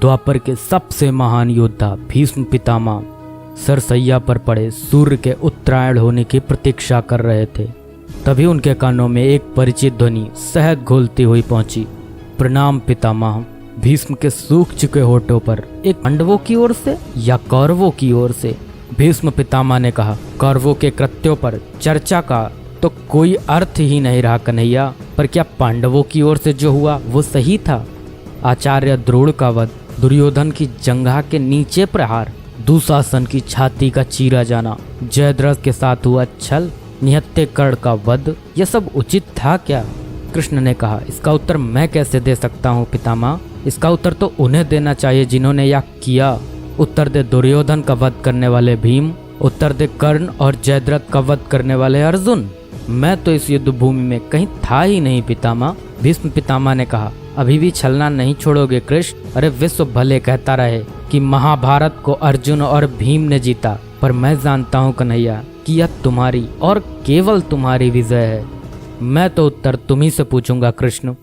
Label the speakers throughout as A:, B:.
A: द्वापर के सबसे महान योद्धा भीष्म पितामह सरसैया पर पड़े सूर्य के उत्तरायण होने की प्रतीक्षा कर रहे थे। तभी उनके कानों में एक परिचित ध्वनि शहद घोलती हुई पहुंची। प्रणाम पितामह। भीष्म के सूख चुके होठों पर एक पांडवों की ओर से या कौरवों की ओर से? भीष्म पितामह ने कहा, कौरवों के कृत्यों पर चर्चा का तो कोई अर्थ ही नहीं रहा कन्हैया, पर क्या पांडवों की ओर से जो हुआ वो सही था? आचार्य द्रोण का वध, दुर्योधन की जंघा के नीचे प्रहार, दुशासन की छाती का चीरा जाना, जयद्रथ के साथ हुआ छल, निहत्थे कर्ण का वध, यह सब उचित था क्या? कृष्ण ने कहा, इसका उत्तर मैं कैसे दे सकता हूँ पितामह? इसका उत्तर तो उन्हें देना चाहिए जिन्होंने यह किया। उत्तर दे दुर्योधन का वध करने वाले भीम, उत्तर दे कर्ण और जयद्रथ का वध करने वाले अर्जुन। मैं तो इस युद्ध भूमि में कहीं था ही नहीं पितामह। भीष्म पितामह ने कहा, अभी भी छलना नहीं छोड़ोगे कृष्ण? अरे विश्व भले कहता रहे कि महाभारत को अर्जुन और भीम ने जीता, पर मैं जानता हूँ कन्हैया कि यह तुम्हारी और केवल तुम्हारी विजय है। मैं तो उत्तर तुम्ही से पूछूंगा कृष्ण।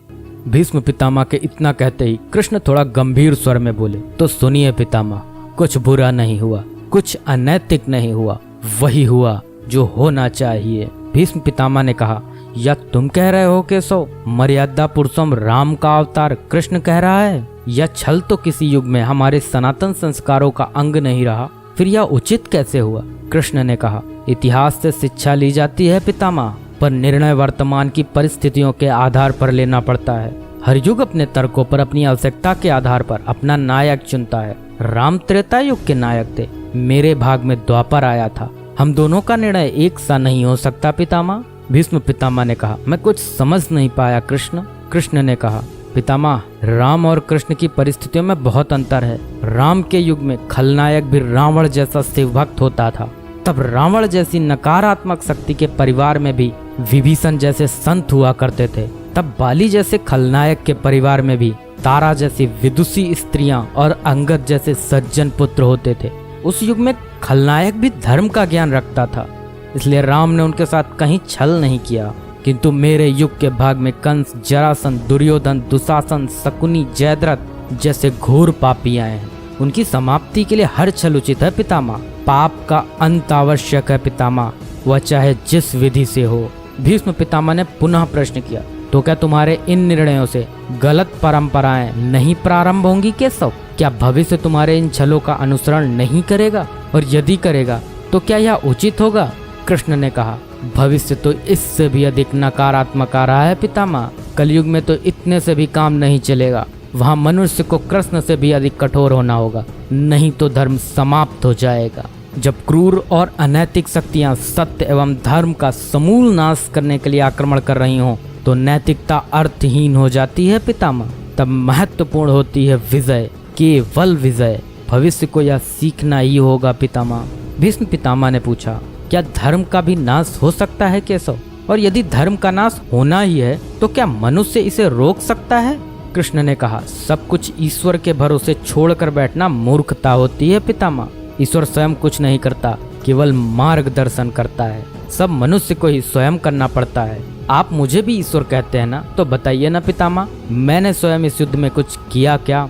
A: भीष्म पितामह के इतना कहते ही कृष्ण थोड़ा गंभीर स्वर में बोले, तो सुनिए पितामह, कुछ बुरा नहीं हुआ, कुछ अनैतिक नहीं हुआ, वही हुआ जो होना चाहिए। भीष्म पितामह ने कहा, या तुम कह रहे हो केशव, मर्यादा पुरुषोत्तम राम का अवतार कृष्ण कह रहा है? यह छल तो किसी युग में हमारे सनातन संस्कारों का अंग नहीं रहा, फिर यह उचित कैसे हुआ? कृष्ण ने कहा, इतिहास से शिक्षा ली जाती है पितामह, पर निर्णय वर्तमान की परिस्थितियों के आधार पर लेना पड़ता है। हर युग अपने तर्कों पर, अपनी आवश्यकता के आधार पर अपना नायक चुनता है। राम त्रेता युग के नायक थे, मेरे भाग में द्वापर आया था। हम दोनों का निर्णय एक सा नहीं हो सकता पितामह। भीष्म पितामह ने कहा, मैं कुछ समझ नहीं पाया कृष्ण। कृष्ण ने कहा, पितामह, राम और कृष्ण की परिस्थितियों में बहुत अंतर है। राम के युग में खलनायक भी रावण जैसा शिवभक्त होता था। तब रावण जैसी नकारात्मक शक्ति के परिवार में भी विभीषण जैसे संत हुआ करते थे। तब बाली जैसे खलनायक के परिवार में भी तारा जैसी विदुषी स्त्रियां और अंगद जैसे सज्जन पुत्र होते थे। उस युग में खलनायक भी धर्म का ज्ञान रखता था, इसलिए राम ने उनके साथ कहीं छल नहीं किया। किंतु मेरे युग के भाग में कंस, जरासंध, दुर्योधन, दुशासन, शकुनी, जयद्रथ जैसे घोर पापी आए हैं। उनकी समाप्ति के लिए हर छल उचित है पितामह। पाप का अंत आवश्यक है पितामह, वह चाहे जिस विधि से हो। भीष्म पितामह ने पुनः प्रश्न किया, तो क्या तुम्हारे इन निर्णयों से गलत परंपराएं नहीं प्रारंभ होंगी केशव? क्या भविष्य तुम्हारे इन छलों का अनुसरण नहीं करेगा? और यदि करेगा तो क्या यह उचित होगा? कृष्ण ने कहा, भविष्य तो इससे भी अधिक नकारात्मक आ रहा है पितामह। कलयुग में तो इतने से भी काम नहीं चलेगा। वहाँ मनुष्य को कृष्ण से भी अधिक कठोर होना होगा, नहीं तो धर्म समाप्त हो जाएगा। जब क्रूर और अनैतिक शक्तियाँ सत्य एवं धर्म का समूल नाश करने के लिए आक्रमण कर रही हों, तो नैतिकता अर्थहीन हो जाती है पितामह। तब महत्वपूर्ण होती है विजय, केवल विजय। भविष्य को यह सीखना ही होगा पितामह। भीष्म पितामह ने पूछा, क्या धर्म का भी नाश हो सकता है केशव? और यदि धर्म का नाश होना ही है तो क्या मनुष्य इसे रोक सकता है? कृष्ण ने कहा, सब कुछ ईश्वर के भरोसे छोड़कर बैठना मूर्खता होती है पितामह। ईश्वर स्वयं कुछ नहीं करता, केवल मार्गदर्शन करता है। सब मनुष्य को ही स्वयं करना पड़ता है। आप मुझे भी ईश्वर कहते हैं ना, तो बताइए ना पितामह, मैंने स्वयं इस युद्ध में कुछ किया क्या?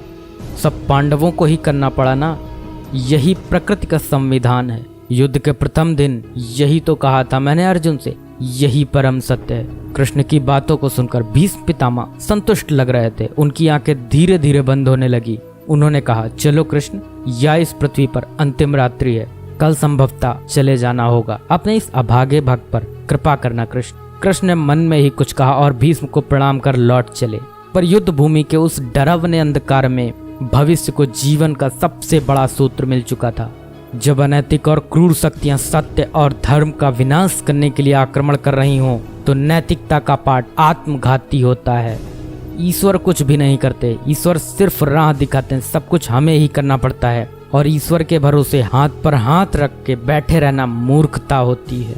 A: सब पांडवों को ही करना पड़ा ना। यही प्रकृति का संविधान है। युद्ध के प्रथम दिन यही तो कहा था मैंने अर्जुन से, यही परम सत्य है। कृष्ण की बातों को सुनकर भीष्म पितामह संतुष्ट लग रहे थे। उनकी आंखें धीरे धीरे बंद होने लगी। उन्होंने कहा, चलो कृष्ण, या इस पृथ्वी पर अंतिम रात्रि है, कल संभवतः चले जाना होगा। अपने इस अभागे भक्त पर कृपा करना कृष्ण। कृष्ण ने मन में ही कुछ कहा और भीष्म को प्रणाम कर लौट चले। पर युद्ध भूमि के उस डरावने अंधकार में भविष्य को जीवन का सबसे बड़ा सूत्र मिल चुका था। जब अनैतिक और क्रूर शक्तियां सत्य और धर्म का विनाश करने के लिए आक्रमण कर रही हों, तो नैतिकता का पाठ आत्मघाती होता है। ईश्वर कुछ भी नहीं करते, ईश्वर सिर्फ राह दिखाते हैं। सब कुछ हमें ही करना पड़ता है और ईश्वर के भरोसे हाथ पर हाथ रख के बैठे रहना मूर्खता होती है।